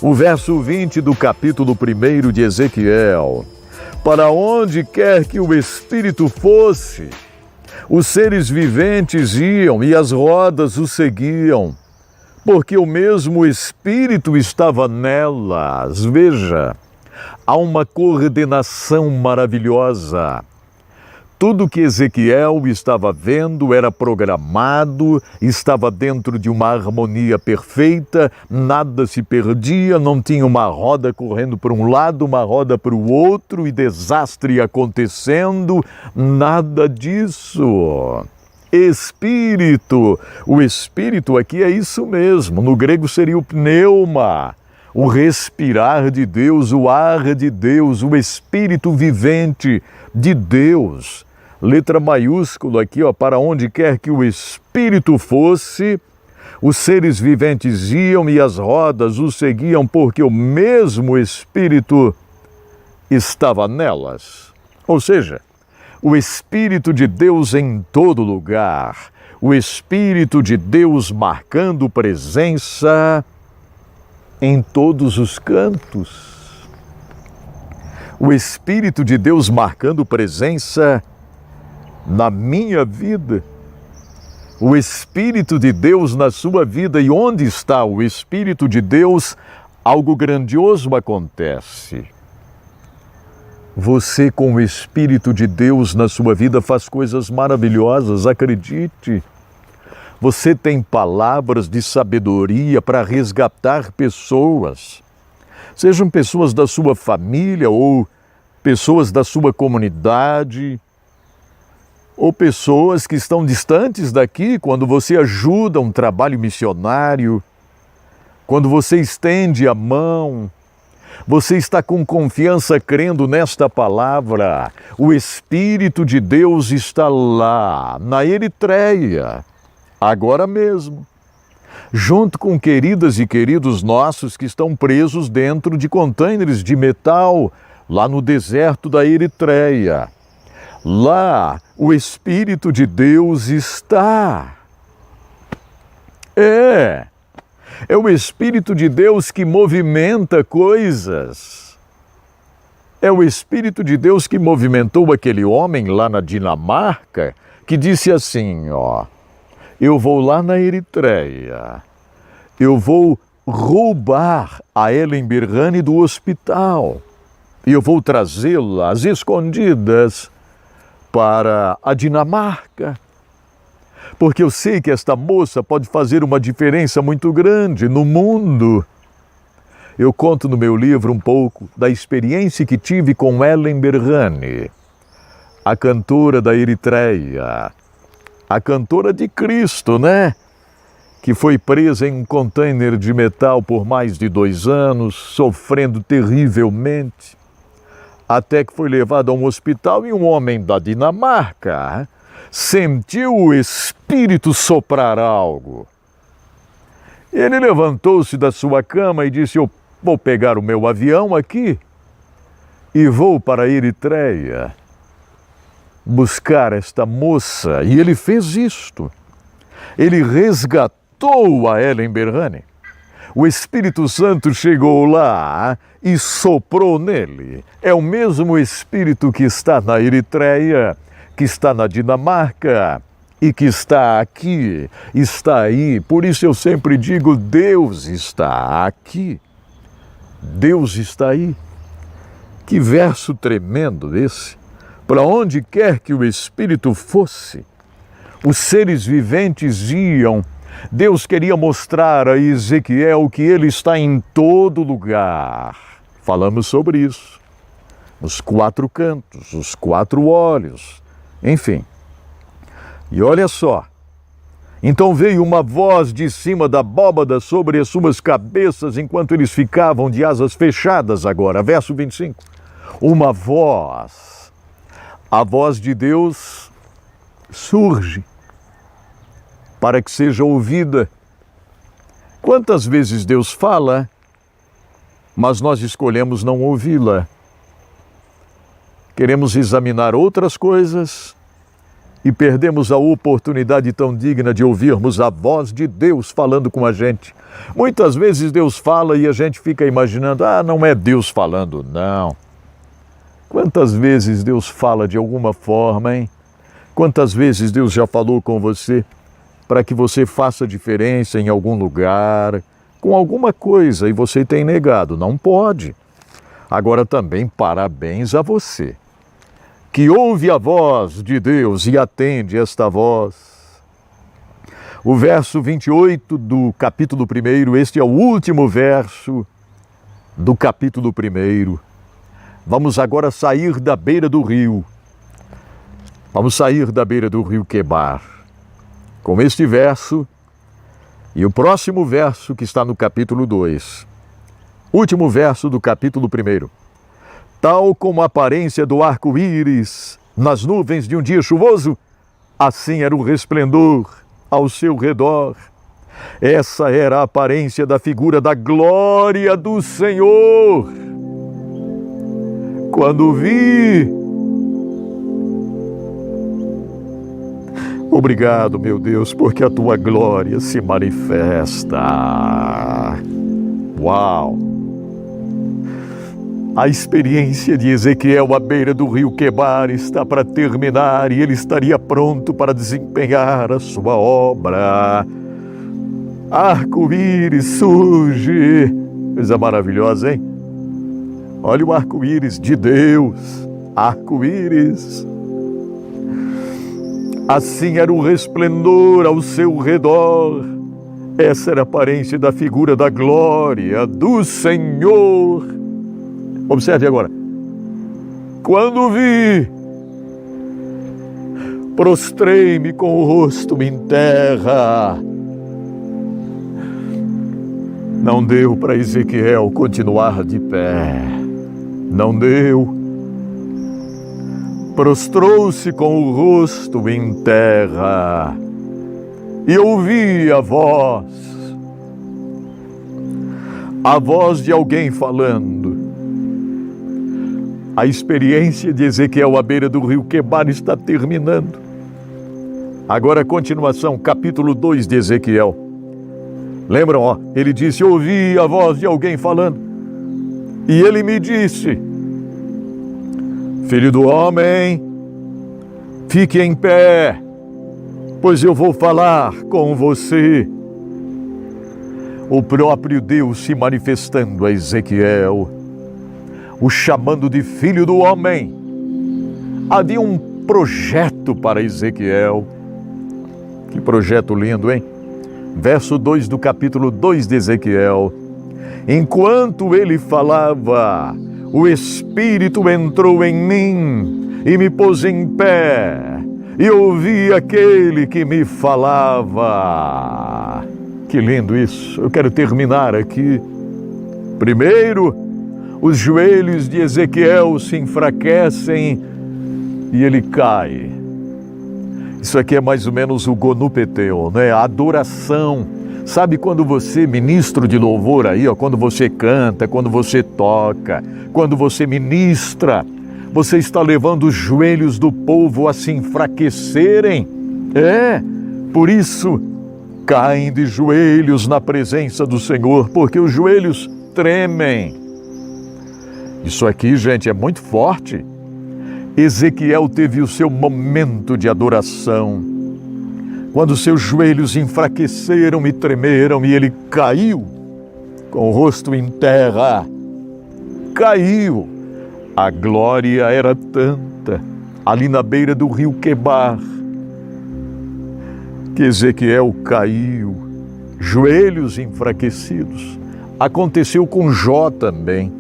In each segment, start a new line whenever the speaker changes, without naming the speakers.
O verso 20 do capítulo 1 de Ezequiel. Para onde quer que o Espírito fosse, os seres viventes iam e as rodas o seguiam, porque o mesmo Espírito estava nelas. Veja, há uma coordenação maravilhosa. Tudo que Ezequiel estava vendo era programado, estava dentro de uma harmonia perfeita, nada se perdia, não tinha uma roda correndo para um lado, uma roda para o outro e desastre acontecendo, nada disso. Espírito, o Espírito aqui é isso mesmo, no grego seria o pneuma, o respirar de Deus, o ar de Deus, o Espírito vivente de Deus. Letra maiúscula aqui, para onde quer que o Espírito fosse, os seres viventes iam e as rodas o seguiam, porque o mesmo Espírito estava nelas. Ou seja, o Espírito de Deus em todo lugar, o Espírito de Deus marcando presença em todos os cantos. O Espírito de Deus marcando presença na minha vida, o Espírito de Deus na sua vida. E onde está o Espírito de Deus, algo grandioso acontece. Você, com o Espírito de Deus na sua vida, faz coisas maravilhosas, acredite. Você tem palavras de sabedoria para resgatar pessoas, sejam pessoas da sua família ou pessoas da sua comunidade, ou pessoas que estão distantes daqui. Quando você ajuda um trabalho missionário, quando você estende a mão, você está com confiança crendo nesta palavra. O Espírito de Deus está lá, na Eritreia, agora mesmo, junto com queridas e queridos nossos que estão presos dentro de contêineres de metal, lá no deserto da Eritreia. Lá, o Espírito de Deus está. É o Espírito de Deus que movimenta coisas. É o Espírito de Deus que movimentou aquele homem lá na Dinamarca, que disse assim, eu vou lá na Eritreia, eu vou roubar a Ellen Berhane do hospital e eu vou trazê-la às escondidas para a Dinamarca, porque eu sei que esta moça pode fazer uma diferença muito grande no mundo. Eu conto no meu livro um pouco da experiência que tive com Ellen Berhane, a cantora da Eritreia, a cantora de Cristo, né? Que foi presa em um container de metal por mais de 2 anos, sofrendo terrivelmente, até que foi levado a um hospital e um homem da Dinamarca sentiu o Espírito soprar algo. Ele levantou-se da sua cama e disse, eu vou pegar o meu avião aqui e vou para a Eritreia buscar esta moça. E ele fez isto. Ele resgatou a Ellen Berhane. O Espírito Santo chegou lá e soprou nele. É o mesmo Espírito que está na Eritreia, que está na Dinamarca e que está aqui, está aí. Por isso eu sempre digo, Deus está aqui. Deus está aí. Que verso tremendo esse. Para onde quer que o Espírito fosse, os seres viventes iam. Deus queria mostrar a Ezequiel que ele está em todo lugar. Falamos sobre isso. Os 4 cantos, os 4 olhos, enfim. E olha só. Então veio uma voz de cima da abóbada sobre as suas cabeças, enquanto eles ficavam de asas fechadas agora. Verso 25. Uma voz. A voz de Deus surge para que seja ouvida. Quantas vezes Deus fala, mas nós escolhemos não ouvi-la. Queremos examinar outras coisas e perdemos a oportunidade tão digna de ouvirmos a voz de Deus falando com a gente. Muitas vezes Deus fala e a gente fica imaginando, não é Deus falando, não. Quantas vezes Deus fala de alguma forma, hein? Quantas vezes Deus já falou com você para que você faça diferença em algum lugar, com alguma coisa, e você tem negado? Não pode. Agora também parabéns a você, que ouve a voz de Deus e atende esta voz. O verso 28 do capítulo 1, este é o último verso do capítulo 1. Vamos agora sair da beira do rio. Vamos sair da beira do rio Quebar. Com este verso e o próximo verso que está no capítulo 2. Último verso do capítulo 1. Tal como a aparência do arco-íris nas nuvens de um dia chuvoso, assim era o resplendor ao seu redor. Essa era a aparência da figura da glória do Senhor. Quando vi... Obrigado, meu Deus, porque a tua glória se manifesta. Uau! A experiência de Ezequiel à beira do rio Quebar está para terminar e ele estaria pronto para desempenhar a sua obra. Arco-íris surge. Coisa maravilhosa, hein? Olha o arco-íris de Deus. Arco-íris. Assim era o resplendor ao seu redor. Essa era a aparência da figura da glória do Senhor. Observe agora. Quando vi, prostrei-me com o rosto em terra. Não deu para Ezequiel continuar de pé. Não deu. Prostrou-se com o rosto em terra e ouvi a voz de alguém falando. A experiência de Ezequiel à beira do rio Quebar está terminando. Agora a continuação, capítulo 2 de Ezequiel. Lembram, ele disse, ouvi a voz de alguém falando. E ele me disse, filho do homem, fique em pé, pois eu vou falar com você. O próprio Deus se manifestando a Ezequiel, o chamando de filho do homem. Havia um projeto para Ezequiel. Que projeto lindo, hein? Verso 2 do capítulo 2 de Ezequiel. Enquanto ele falava, o Espírito entrou em mim e me pôs em pé, e ouvi aquele que me falava. Que lindo isso! Eu quero terminar aqui. Primeiro, os joelhos de Ezequiel se enfraquecem e ele cai. Isso aqui é mais ou menos o gonupeteu, né? A adoração. Sabe quando você, ministro de louvor aí, quando você canta, quando você toca, quando você ministra, você está levando os joelhos do povo a se enfraquecerem. Por isso, caem de joelhos na presença do Senhor, porque os joelhos tremem. Isso aqui, gente, é muito forte. Ezequiel teve o seu momento de adoração, quando seus joelhos enfraqueceram e tremeram e ele caiu, com o rosto em terra. Caiu. A glória era tanta, ali na beira do rio Quebar, que Ezequiel caiu, joelhos enfraquecidos. Aconteceu com Jó também.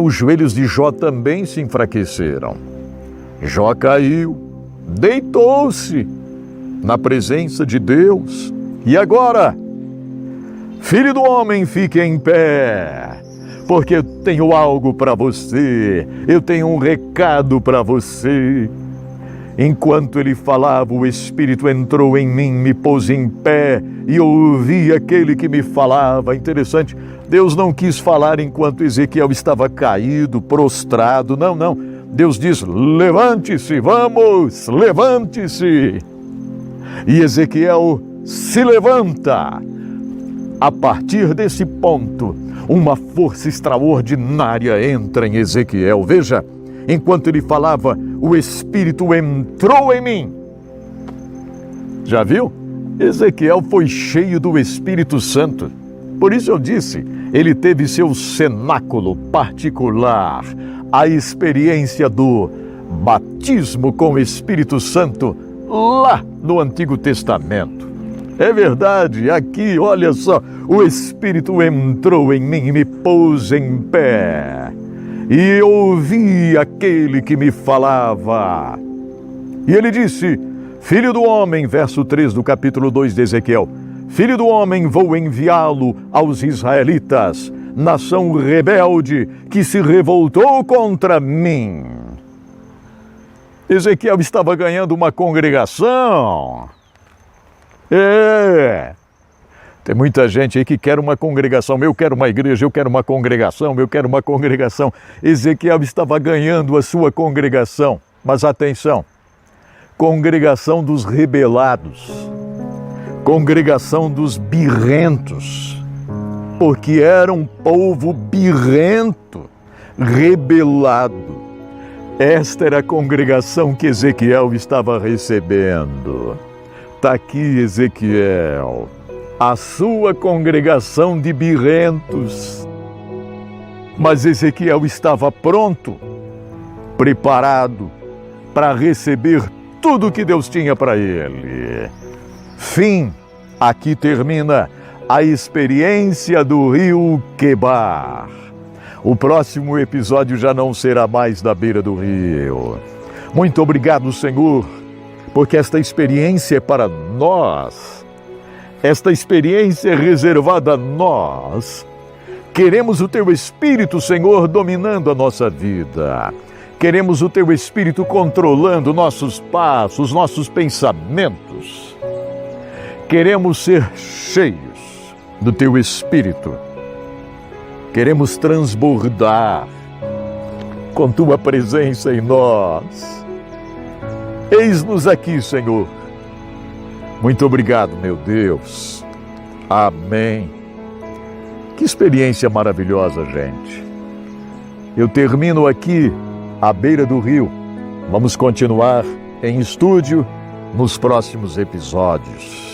Os joelhos de Jó também se enfraqueceram. Jó caiu, deitou-se na presença de Deus. E agora, filho do homem, fique em pé, porque eu tenho algo para você, eu tenho um recado para você. Enquanto ele falava, o Espírito entrou em mim, me pôs em pé e ouvi aquele que me falava. Interessante, Deus não quis falar enquanto Ezequiel estava caído, prostrado. Não. Deus diz: levante-se, vamos, levante-se. E Ezequiel se levanta. A partir desse ponto, uma força extraordinária entra em Ezequiel. Veja, enquanto ele falava, o Espírito entrou em mim. Já viu? Ezequiel foi cheio do Espírito Santo. Por isso eu disse, ele teve seu cenáculo particular, a experiência do batismo com o Espírito Santo lá no Antigo Testamento. É verdade, aqui, olha só, o Espírito entrou em mim e me pôs em pé. E ouvi aquele que me falava. E ele disse: Filho do homem, verso 3 do capítulo 2 de Ezequiel, Filho do homem, vou enviá-lo aos israelitas, nação rebelde que se revoltou contra mim. Ezequiel estava ganhando uma congregação. Tem muita gente aí que quer uma congregação. Eu quero uma igreja, eu quero uma congregação, eu quero uma congregação. Ezequiel estava ganhando a sua congregação. Mas atenção, congregação dos rebelados, congregação dos birrentos, porque era um povo birrento, rebelado. Esta era a congregação que Ezequiel estava recebendo. Está aqui Ezequiel, a sua congregação de birrentos. Mas Ezequiel estava pronto, preparado para receber tudo que Deus tinha para ele. Fim. Aqui termina a experiência do rio Quebar. O próximo episódio já não será mais da beira do rio. Muito obrigado, Senhor, porque esta experiência é para nós. Esta experiência é reservada a nós. Queremos o Teu Espírito, Senhor, dominando a nossa vida. Queremos o Teu Espírito controlando nossos passos, nossos pensamentos. Queremos ser cheios do Teu Espírito. Queremos transbordar com Tua presença em nós. Eis-nos aqui, Senhor. Muito obrigado, meu Deus. Amém. Que experiência maravilhosa, gente. Eu termino aqui à beira do rio. Vamos continuar em estúdio nos próximos episódios.